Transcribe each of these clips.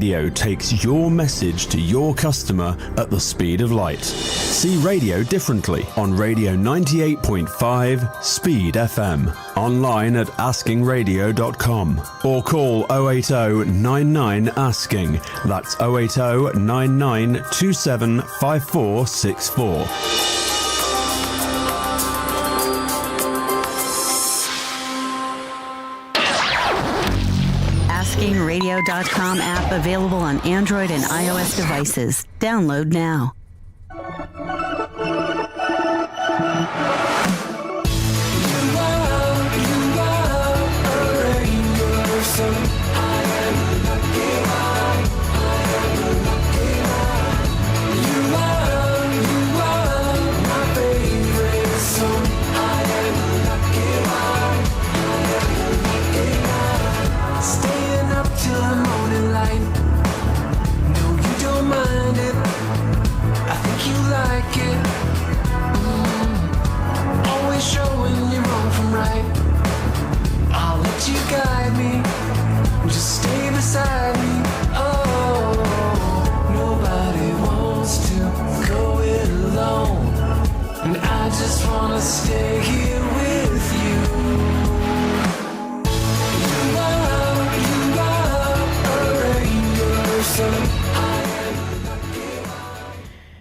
Radio takes your message to your customer at the speed of light. See radio differently on Radio 98.5 Speed FM, online at askingradio.com, or call 080 99 ASKING. That's 080 99 27 5464. AskingRadio.com app available on Android and iOS devices. Download now. You guide me, just stay beside me. Oh, nobody wants to go it alone, and I just wanna stay here with you. You are a rainbow, so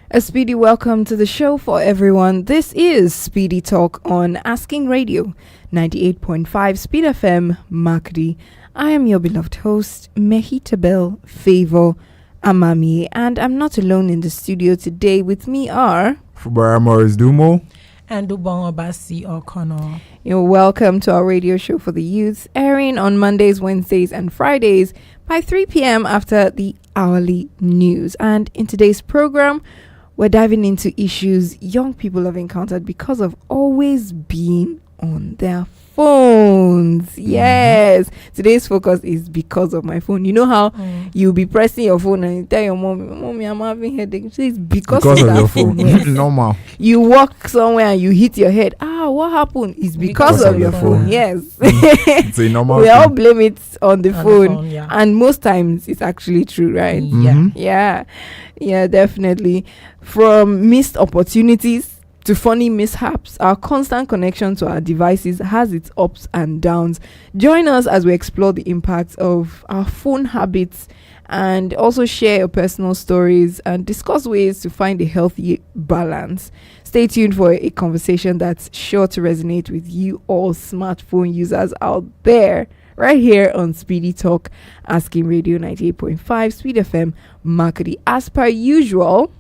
A speedy welcome to the show for everyone. This is Speedy Talk on Asking Radio 98.5 Speed FM Makdi. I am your beloved host, Mehetabel Favor Amami, and I'm not alone in the studio today. With me are Fubara Morris Dumo and Ubongabasi O'Connor. You're welcome to our radio show for the youth, airing on Mondays, Wednesdays, and Fridays by 3 p.m. after the hourly news. And in today's program, we're diving into issues young people have encountered because of always being on their phones. Yes. Today's focus is because of my phone. You know how you'll be pressing your phone and you tell your mommy, I'm having headache. It's because of your phone. Yes. Normal. You walk somewhere and you hit your head. What happened? It's because of your phone. Yes. It's a normal We all thing. blame it on the phone. Yeah. And most times it's actually true, right? Yeah, definitely. From missed opportunities to funny mishaps, our constant connection to our devices has its ups and downs. Join us as we explore the impacts of our phone habits and also share your personal stories and discuss ways to find a healthy balance. Stay tuned for a conversation that's sure to resonate with you all smartphone users out there, right here on Speedy Talk, Asking Radio 98.5 Speed FM Makadi. As per usual,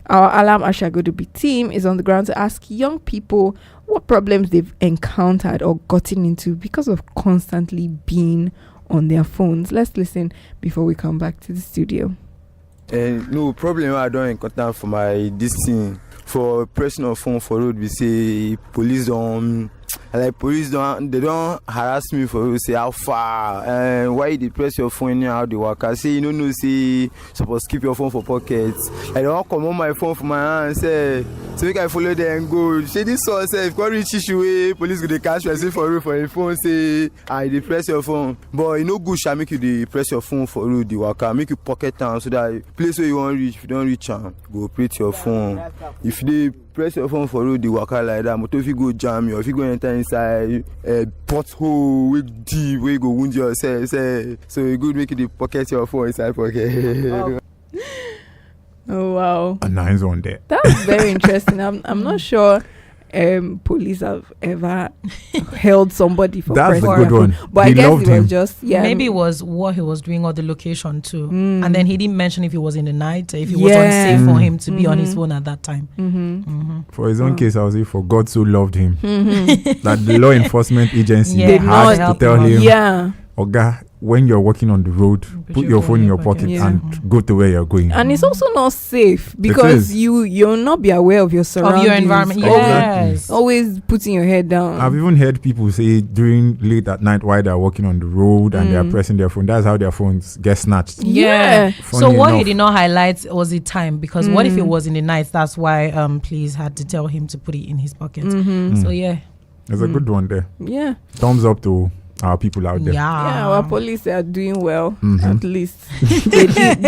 our Alam Ashagodobi team is on the ground to ask young people what problems they've encountered or gotten into because of constantly being on their phones. Let's listen before we come back to the studio. No problem I don't encounter for my this thing. For pressing on phone for road, we say police don't they don't harass me for road, say how far and why they press your phone and how they work. I say you know say supposed to keep your phone for pockets. I don't come on my phone for my hand say so we can follow them and go. Say this one say if God reach issue police go they catch person for road for your phone say they press your phone. But you know good shall make you they press your phone for road the worker make you pocket down so that place where you want reach if you don't reach go operate your phone. If they press your phone for road the worker like that, but if you go jam you or if you go enter inside a pothole with deep where you go wound yourself, say so you good make you the pocket your phone inside pocket. Oh wow, A nice one there. that's very interesting. I'm not sure police have ever held somebody for That's pressing a good their one. phone. But He I guess loved it was him. just Maybe it was what he was doing or the location too. And then he didn't mention if it was in the night, if it was unsafe for him to be on his phone at that time. For his own case, I was say, for God so loved him that the law enforcement agency Yeah, had not to tell him, yeah. Oga, when you're walking on the road, put your phone in your pocket Yeah. and go to where you're going. And it's also not safe because is. you'll not be aware of your surroundings. Of your environment. Always- Yes. Always putting your head down. I've even heard people say during late at night while they're walking on the road and they're pressing their phone, that's how their phones get snatched. Yeah. So Funny what he enough. did not highlight was the time, because what if it was in the night? That's why police had to tell him to put it in his pocket. So yeah. There's a good one there. Yeah. Thumbs up to our people out there. Yeah, our police are doing well, at least. they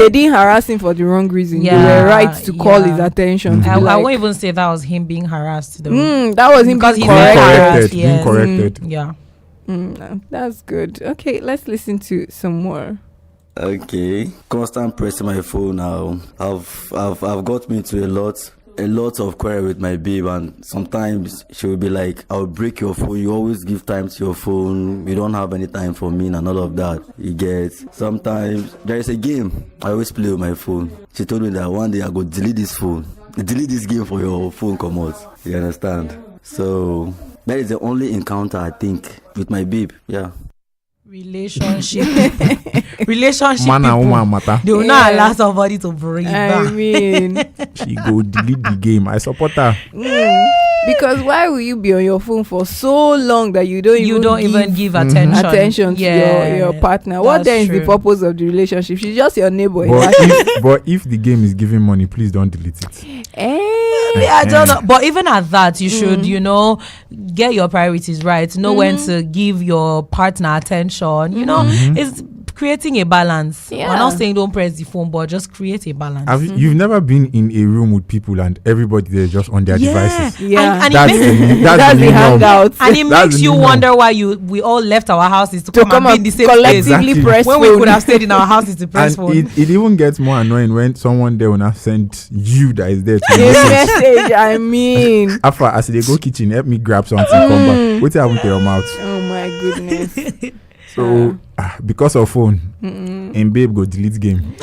didn't harass him for the wrong reason. They were right to call his attention. I won't even say that was him being harassed, though. That was him because being he's corrected. Being corrected. Yeah. That's good. Okay, let's listen to some more. Okay, constant pressing my phone now. I've got me into a lot of quarrel with my babe, and sometimes she will be like, "I'll break your phone. You always give time to your phone. You don't have any time for me," and all of that. You get. Sometimes there is a game I always play with my phone. She told me that one day I go delete this game for your phone. Come out. You understand? So that is the only encounter I think with my babe. Yeah. Relationship Man and woman matter. they will not allow somebody to breathe. I mean, She go delete the game. I support her. because why will you be on your phone for so long that you don't even give attention to your partner? What then is the purpose of the relationship? She's just your neighbor. But if the game is giving money, please don't delete it. I don't know. But even at that, you should, get your priorities right. Know when to give your partner attention. It's creating a balance. Yeah. We're not saying don't press the phone, but just create a balance. You've never been in a room with people and everybody there just on their devices. Yeah. And That's the hangout. and it makes you wonder why we all left our houses to come and be in the same place collectively Exactly. press when phone. we could have stayed in our houses to press And phone. it even gets more annoying when someone there will not send you that is there to A listen. message. I mean, After as they go kitchen, help me grab something, come back. What happened to your mouth? oh my goodness. So because of phone, and babe go delete game.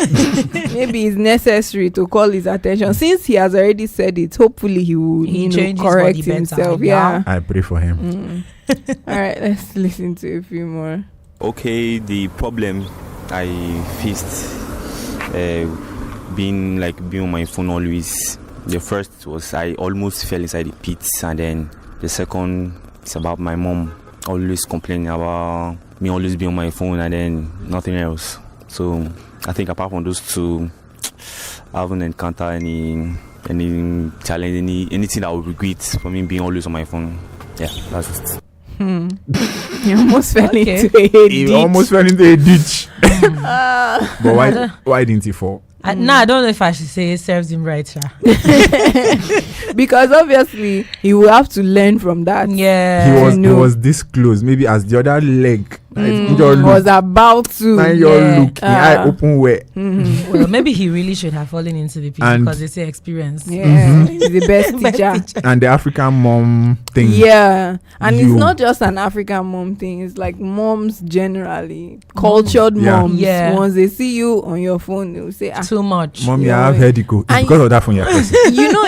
Maybe it's necessary to call his attention since he has already said it. Hopefully he will changes for correct the better, himself. yeah. I pray for him. All right, let's listen to a few more. Okay, the problem I faced being on my phone always. The first was I almost fell inside the pit, and then the second is about my mom always complaining about me always being on my phone and then nothing else. So I think apart from those two, I haven't encountered any challenge, anything that I would regret for me being always on my phone. Yeah, that's it. He almost fell into a ditch. He almost fell into a ditch. But why didn't he fall? I don't know if I should say it serves him right, Sha. Because obviously he will have to learn from that. Yeah. He was this close. Maybe as the other leg Was about to. Now your look, in eye open way. Well, maybe he really should have fallen into the pit because they say experience. Yeah, he's the best teacher. And the African mom thing. Yeah, and it's not just an African mom thing. It's like moms generally, cultured moms. Yeah. Once they see you on your phone, they will say, too much. Mom, you have headache. It's because of that phone you're pressing.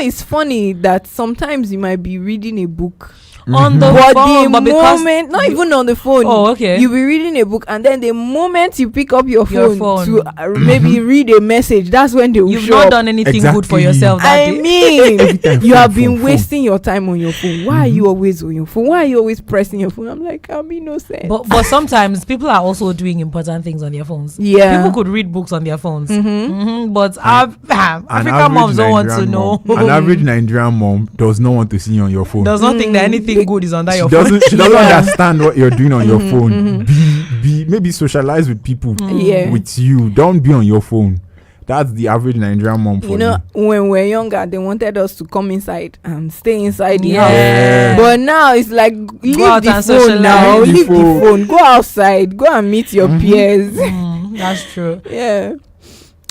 It's funny that sometimes you might be reading a book. On the phone, but moment, not even on the phone. Oh, okay. You'll be reading a book, and then the moment you pick up your phone to maybe read a message, that's when they will You've show not up. done anything good for yourself that day. I mean, you have been wasting your time on your phone. Why are you always on your phone? Why are you always pressing your phone? I'm like, I'm innocent. But sometimes people are also doing important things on their phones. Yeah. People could read books on their phones. But African moms don't want to know. An average Nigerian mom does not want to see you on your phone. Does not think that anything good is under your phone. She doesn't understand what you're doing on your phone. Be maybe socialize with people with you. Don't be on your phone. That's the average Nigerian mom for you. When we're younger, they wanted us to come inside and stay inside the house. But now it's like, leave the phone now. Leave the phone. Go outside. Go and meet your peers. That's true. Yeah.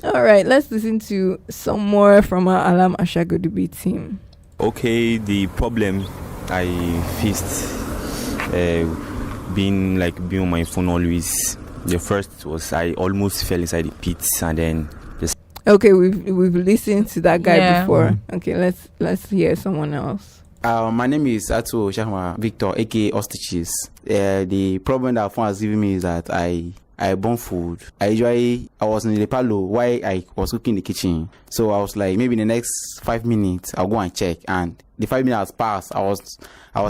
All right. Let's listen to some more from our Alam Ashagodubi team. Okay, the problem I faced being on my phone always. The first was I almost fell inside the pit, and then okay, we've listened to that guy before. Okay, let's hear someone else. My name is Atu Shahma Victor, aka Ostriches. The problem that phone has given me is that I burn food. I was in the parlor while I was cooking in the kitchen. So I was like, maybe in the next 5 minutes I'll go and check. And the 5 minutes passed. I was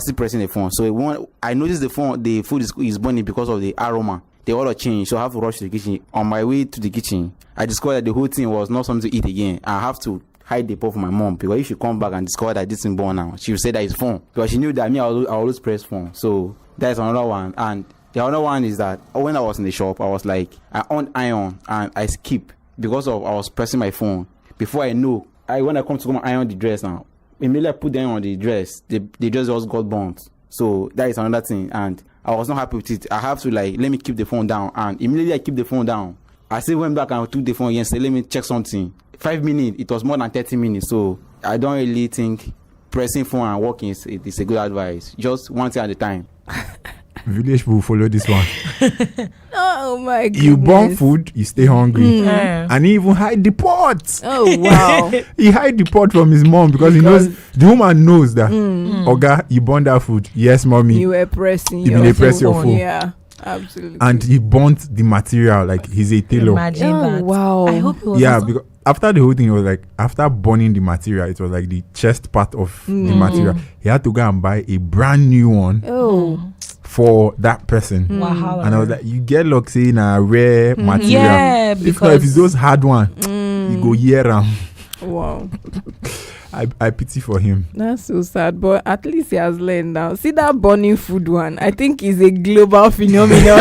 still pressing the phone. So I noticed the food is burning because of the aroma. The order changed, so I have to rush to the kitchen. On my way to the kitchen, I discovered that the whole thing was not something to eat again. I have to hide the pot from my mom, because if she come back and discover that this thing burn now, she will say that it's phone, because she knew that me I always press phone. So that's another one. And The other one is that when I was in the shop, I was like, I on iron and I skip because of I was pressing my phone. Before I know, when I come to iron the dress now, immediately I put them on the dress, the dress just got burnt. So that is another thing, and I was not happy with it. I have to let me keep the phone down, and immediately I keep the phone down. I still went back and took the phone again, said let me check something. 5 minutes, it was more than 30 minutes. So I don't really think pressing phone and walking is a good advice. Just one thing at a time. Village people follow this one. Oh my goodness. You burn food, you stay hungry. And he even hide the pot. Oh wow. He hide the pot from his mom because he knows the woman knows that Oga, you burn that food. Yes, mommy. You were pressing your phone. Yeah. Absolutely. And he burnt the material like he's a tailor. Imagine that. Wow. I hope it was Because after the whole thing, it was like after burning the material, it was like the chest part of the material. He had to go and buy a brand new one for that person. Wow. And I was like, you get luck saying a rare material. Yeah, because if it's those hard one, you go hear them. Wow. I pity for him. That's so sad, but at least he has learned now. See that burning food one? I think is a global phenomenon.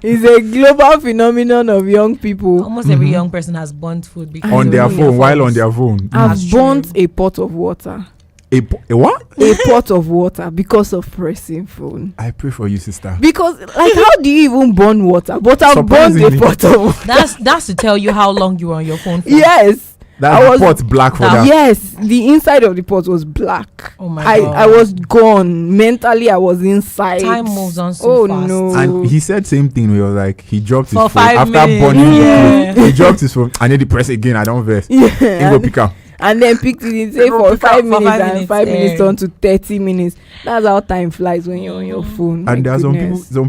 It's a global phenomenon of young people. Almost every young person has burnt food because on their phone, while on their phone. I've burnt a pot of water. A what? A pot of water because of pressing phone. I pray for you, sister. Because how do you even burn water? But I've burned a pot of water. That's to tell you how long you were on your phone for. Yes. That pot black for that. Yes, the inside of the pot was black. Oh my God. I was gone. Mentally, I was inside. Time moves on so fast. No. And he said same thing. We were like, he dropped his for phone 5 after minutes. burning the clothes. He dropped his phone. I need to press again. I don't verse. Yeah. He go pick up. And then picked it in, say for 5 minutes and 5 minutes on to 30 minutes. That's how time flies when you're on your phone. And there are some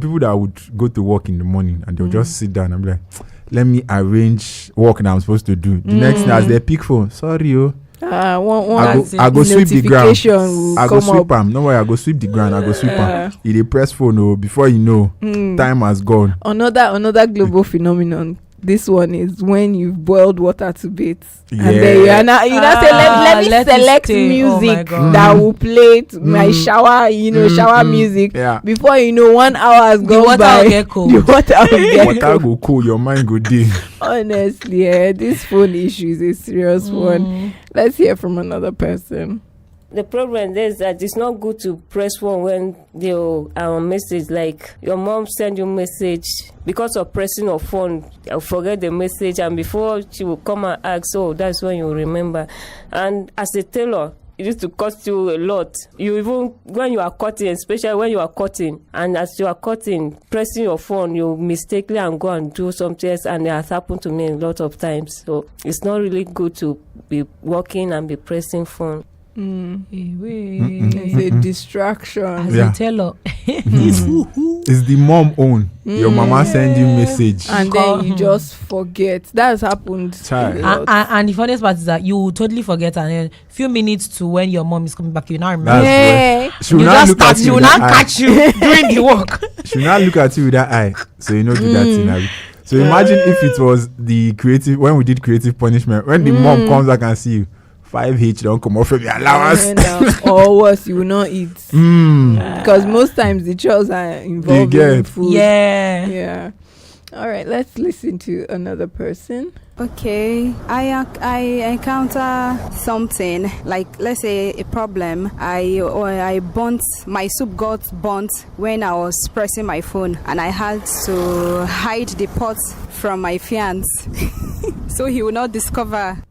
people that would go to work in the morning and they'll just sit down and be like, let me arrange work that I'm supposed to do. The next thing as they pick phone, sorry, I go sweep the ground. I go sweep them. No way, I go sweep the ground. I go sweep them. He press phone. Before you know, time has gone. Another global phenomenon. This one is when you've boiled water to bits, Yeah. and then you now say let me select music that will play my shower, shower music. Yeah. Before you know, 1 hour has gone by. Will get cold. The water will get Water go cool. Your mind go dim. Honestly, this phone issue is a serious one. Let's hear from another person. The problem is that it's not good to press phone when they message, like your mom send you message because of pressing your phone. I'll forget the message, and before she will come and ask, that's when you remember. And as a tailor, it used to cost you a lot. You even when you are cutting, especially when you are cutting, and as you are cutting, pressing your phone, you mistakenly and go and do something else, and it has happened to me a lot of times. So it's not really good to be working and be pressing phone. It's a distraction. As a tailor. It's the mom own. Your mama send you message. And then you just forget. That's happened. And the funniest part is that you totally forget, and then few minutes to when your mom is coming back, you now remember. She will not look at you. She will not catch you doing the work. She will not look at you with that eye. So you know do that thing. So imagine if it was the creative, when we did creative punishment, when the mom comes back and see you, 5H don't come off from your allowance. Or worse, you will not eat. Because most times the chores are involved in food. Yeah. All right, let's listen to another person. Okay, I encounter something like, let's say, a problem. I burnt, my soup got burnt when I was pressing my phone, and I had to hide the pot from my fiance so he will not discover.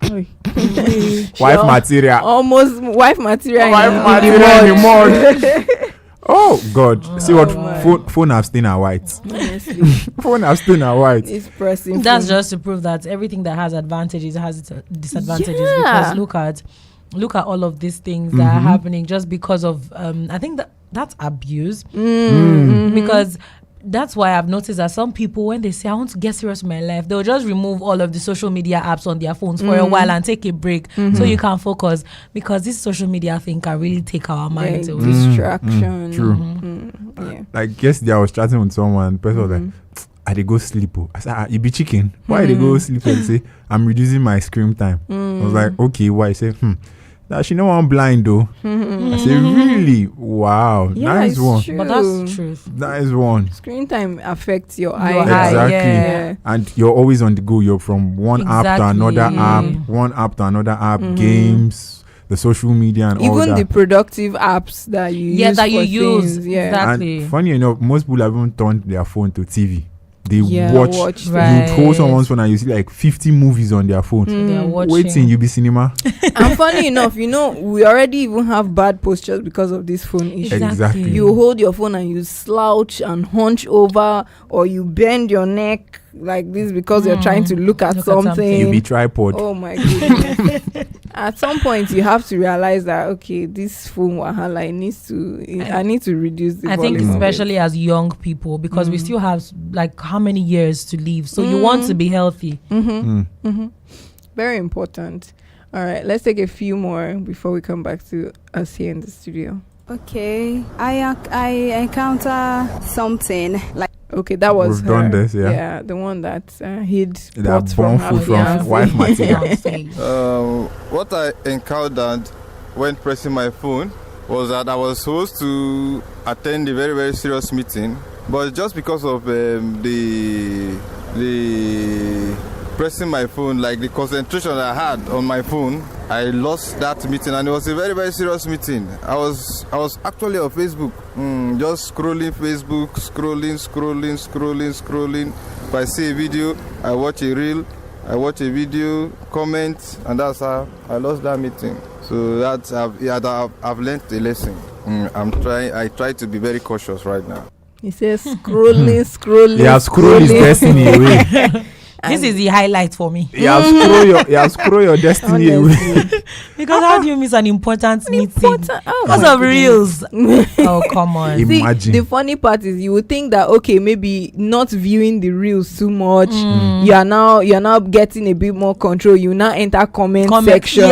Wife material. Almost wife material. In the mud. Oh God! See what phone have stain are white. Honestly, phone have stain are white. It's pressing. That's just to prove that everything that has advantages has its disadvantages. Because look at all of these things that are happening just because of I think that's abuse. Because that's why I've noticed that some people, when they say I want to get serious with my life, they'll just remove all of the social media apps on their phones for a while and take a break so you can focus, because this social media thing can really take our minds away. Distraction. True. Yeah. Like yesterday I was chatting with someone, the person was like, I dey go sleep. I said, you be chicken. Why they go sleep? And say, I'm reducing my screen time. I was like, okay, why? I said, That she no one blind though. I say, really? Wow. Yeah, nice it's one. true. But that's truth. Nice one. Screen time affects your eye. Exactly. Yeah. And you're always on the go. You're from one app to another app, games, the social media, and all that. Even the productive apps that you use. That you for use. Things. Yeah. Exactly. And funny enough, most people haven't turned their phone to TV. They watch. Right. You hold someone's phone and you see like 50 movies on their phone. They're watching. Waiting, you be cinema. And funny enough, we already even have bad postures because of this phone issue. Exactly. You hold your phone and you slouch and hunch over, or you bend your neck like this because you're trying to look at something. You be tripod. Oh my goodness. At some point you have to realize that okay, this phone wahala, I need to reduce the volume. I think especially as young people, because we still have like how many years to live, so you want to be healthy. Very important. All right, let's take a few more before we come back to us here in the studio. Okay, I encounter something like. Okay, that was We've done this, yeah. Yeah, the one that hid that from food from wife material. What I encountered when pressing my phone was that I was supposed to attend a very, very serious meeting, but just because of the pressing my phone, like the concentration I had on my phone, I lost that meeting, and it was a very, very serious meeting. I was actually on Facebook, just scrolling Facebook, scrolling. If I see a video, I watch a reel, I watch a video, comment, and that's how I lost that meeting. So that's I've learned a lesson. I try to be very cautious right now. He says scrolling. Yeah, scroll his destiny away. This is the highlight for me. Scroll your destiny away. Because how do you miss an important meeting? Because of reels. Oh, come on. Imagine. See, the funny part is you would think that okay, maybe not viewing the reels too much. You are now getting a bit more control. You now enter comment section.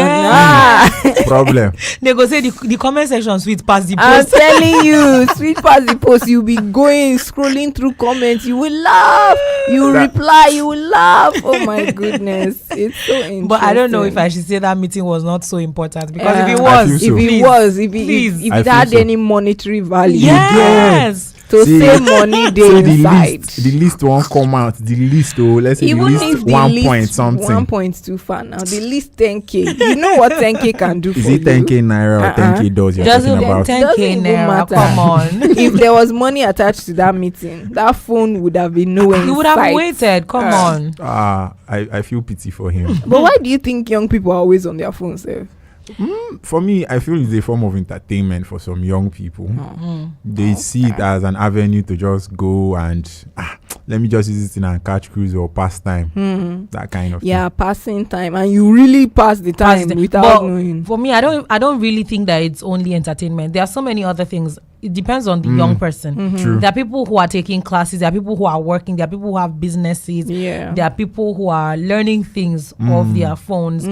Problem. They go say the comment section sweet past the post. I'm telling you, sweet past the post. You'll be going scrolling through comments. You will laugh. You will reply. You will laugh. Oh my goodness, it's so interesting. But I don't know if I should say that meeting was not so important, because if it had any monetary value, yes. To save money, inside. The list won't come out. The list, let's say even the list 1 point something. 1 point too far now. The list 10k. You know what 10k can do? Is it 10k naira or 10k dollars you're talking about? 10k naira. Come on. If there was money attached to that meeting, that phone would have been nowhere. You would have waited. Come on. I feel pity for him. But why do you think young people are always on their phones? For me, I feel it's a form of entertainment for some young people. They see it as an avenue to just go and let me just use it and catch cruise or pass time. That kind of thing. Passing time, and you really pass the time without knowing. For me, I don't really think that it's only entertainment. There are so many other things. It depends on the young person. True. There are people who are taking classes. There are people who are working. There are people who have businesses. There are people who are learning things off their phones.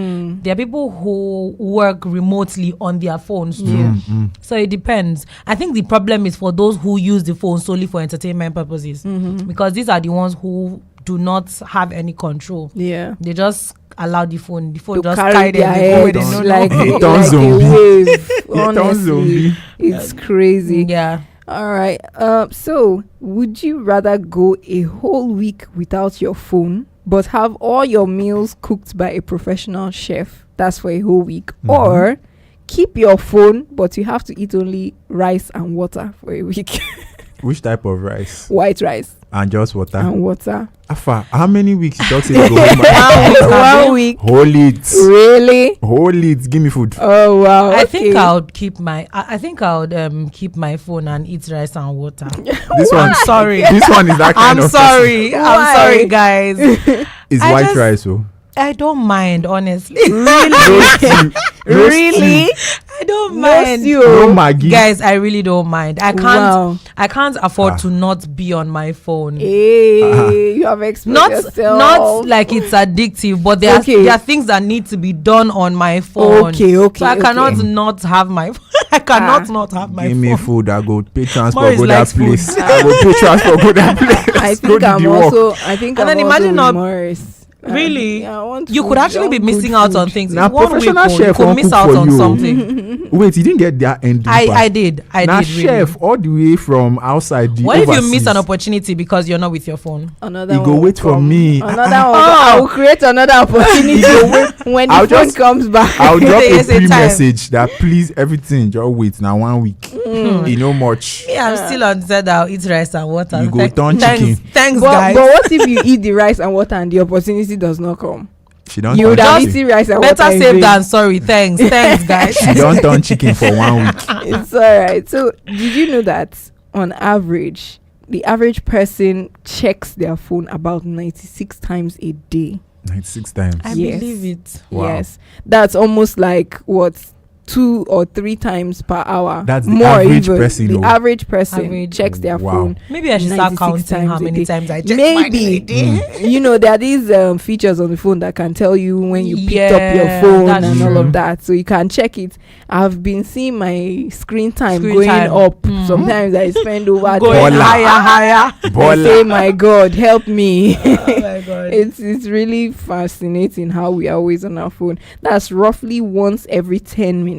There are people who work remotely on their phones too. So it depends. I think the problem is for those who use the phone solely for entertainment purposes, because these are the ones who do not have any control. They just allow the phone to just carry their head like a wave. Honestly, it's crazy. All right. So would you rather go a whole week without your phone but have all your meals cooked by a professional chef? That's for a whole week. Or keep your phone but you have to eat only rice and water for a week? Which type of rice? White rice. And just water. And water. Afa, how many weeks you talk say you go home? 1 week. Hold it. Really? Hold it. Give me food. Oh wow. I think I would keep my keep my phone and eat rice and water. This one. Sorry. This one is that kind I'm of sorry. I'm sorry, guys. It's white rice, oh. I don't mind, honestly. Really? Really? I don't mind. No Maggie. Guys, I really don't mind. I can't afford to not be on my phone. Hey, you have experienced yourself. Not like it's addictive, but there are things that need to be done on my phone. Okay. So I cannot not have my phone. I cannot not have my phone. Give me food. I go pay transport go that place. Food. I go pay transport go that place. I think I'm also with Morris. Really? Yeah, I want You food. could actually I be want missing good out food. on things. Now, In 1 week, professional you chef could won't miss cook out for on you. something. Wait, you didn't get that end. I did. Now, really. chef, all the way from outside the What if you overseas, miss an opportunity because you're not with your phone? Another you one go will wait for come. me. Another one. I will create another opportunity when the I'll phone just- comes back. I'll drop a There's a time. pre-message that please everything just wait now 1 week. You know much. Me, I'm still on said I'll eat rice and water. You go turn thanks, chicken. Thanks, but guys. what if you eat the rice and water and the opportunity does not come? She don't You turn would have chicken. eaten rice and Better water. in safe vain. than sorry. Thanks, guys. She don't turn chicken for 1 week. It's all right. So, did you know that on average, the average person checks their phone about 96 times a day? 96 times. I Yes. believe it. Wow. Yes, that's almost like what 2 or 3 times per hour. That's the more average even. person, The oh. average person Average. checks their Wow. phone. Maybe I should start 96 counting how times a many day. times I check mine in a Maybe day. you know there are these features on the phone that can tell you when you picked up your Yeah, phone that's and all true. of that, so you can check it. I've been seeing my screen time Screen going time. up. Mm. Sometimes I spend over Going 10 higher. I Bola. say, my God, help me. Oh my God. It's really fascinating how we are always on our phone. That's roughly once every 10 minutes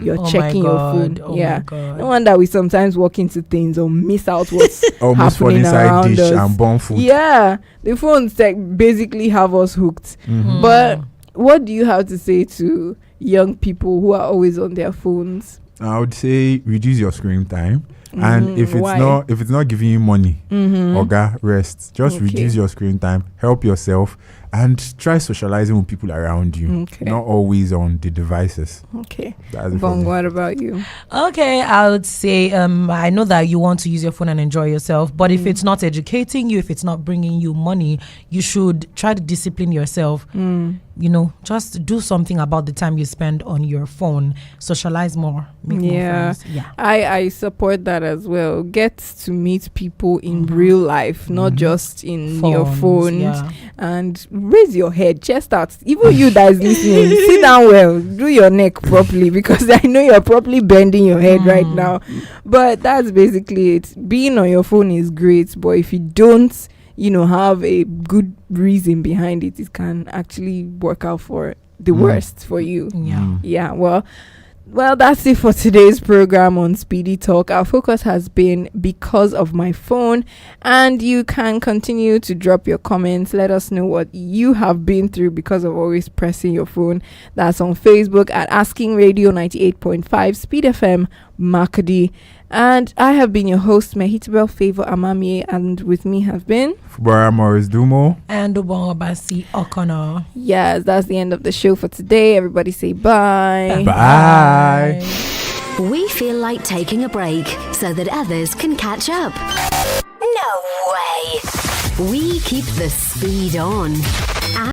you're Oh my checking your phone. God. Oh yeah. my God. No wonder we sometimes walk into things or miss out what's Almost fall happening inside around dish us. and burn food. Yeah, the phones basically have us hooked. Mhm. But what do you have to say to young people who are always on their phones? I would say reduce your screen time. And if it's Why? not giving you money, Oga, rest. Just Okay. reduce your screen time, help yourself, and try socializing with people around you. Okay. Not always on the devices. Okay. That's it for Bong, me. what about you? Okay, I would say I know that you want to use your phone and enjoy yourself, but if it's not educating you, if it's not bringing you money, you should try to discipline yourself. You know, just do something about the time you spend on your phone. Socialize more. Make more friends. Yeah. I support that as well. Get to meet people in real life, not just in your Phones, phone. yeah. And raise your head, chest out. Even you that is listening, sit down well, do your neck properly, because I know you're probably bending your head right now. But that's basically it. Being on your phone is great, but if you don't, have a good reason behind it, it can actually work out for the worst for you. Yeah. Well, that's it for today's program on Speedy Talk. Our focus has been because of my phone, and you can continue to drop your comments. Let us know what you have been through because of always pressing your phone. That's on Facebook at Asking Radio 98.5 Speed FM Makadi. And I have been your host, Mehetabel Favor Amamie, and with me have been Fubara Morris Dumo and Ubongabasi O'Connor. Yes, that's the end of the show for today. Everybody say bye. Bye. We feel like taking a break so that others can catch up. No way. We keep the speed on.